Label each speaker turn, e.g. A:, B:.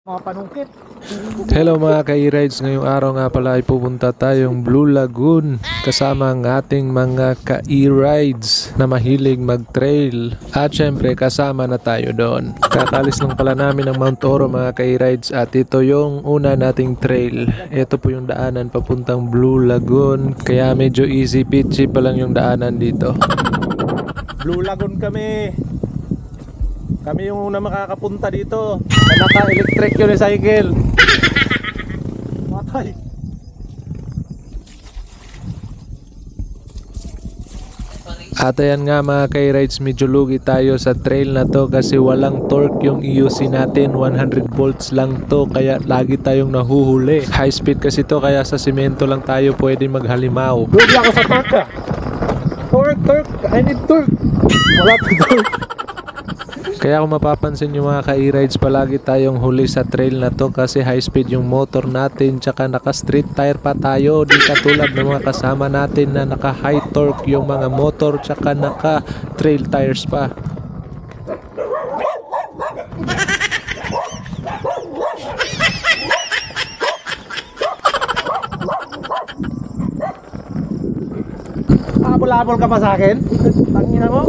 A: Mga panungkit.
B: Hello mga ka-e-rides, ngayong araw nga pala ay pupunta tayong Blue Lagoon kasama ang ating mga ka-e-rides na mahilig mag-trail at syempre kasama na tayo doon. Kakalis lang pala namin ng Mount Oro mga ka-e-rides at ito yung una nating trail. Ito po yung daanan papuntang Blue Lagoon, kaya medyo easy peasy pa lang yung daanan dito.
A: Blue Lagoon kami. Kami yung una makakapunta dito. Na naka-electric unicycle. Matay.
B: At ayan nga mga ka-rides, medyo lugi tayo sa trail na to kasi walang torque yung EUC natin, 100 volts lang to, kaya lagi tayong nahuhuli. High speed kasi to, kaya sa simento lang tayo pwede maghalimaw.
A: Lugi ako sa torque ah. Torque. I need torque. Wala pa torque.
B: Kaya kung mapapansin nyo mga ka-e-rides, palagi tayong huli sa trail na to kasi high speed yung motor natin, tsaka naka street tire pa tayo, di katulad ng mga kasama natin na naka high torque yung mga motor tsaka naka trail tires pa.
A: Habol-habol ka pa sa akin? Tangina mo.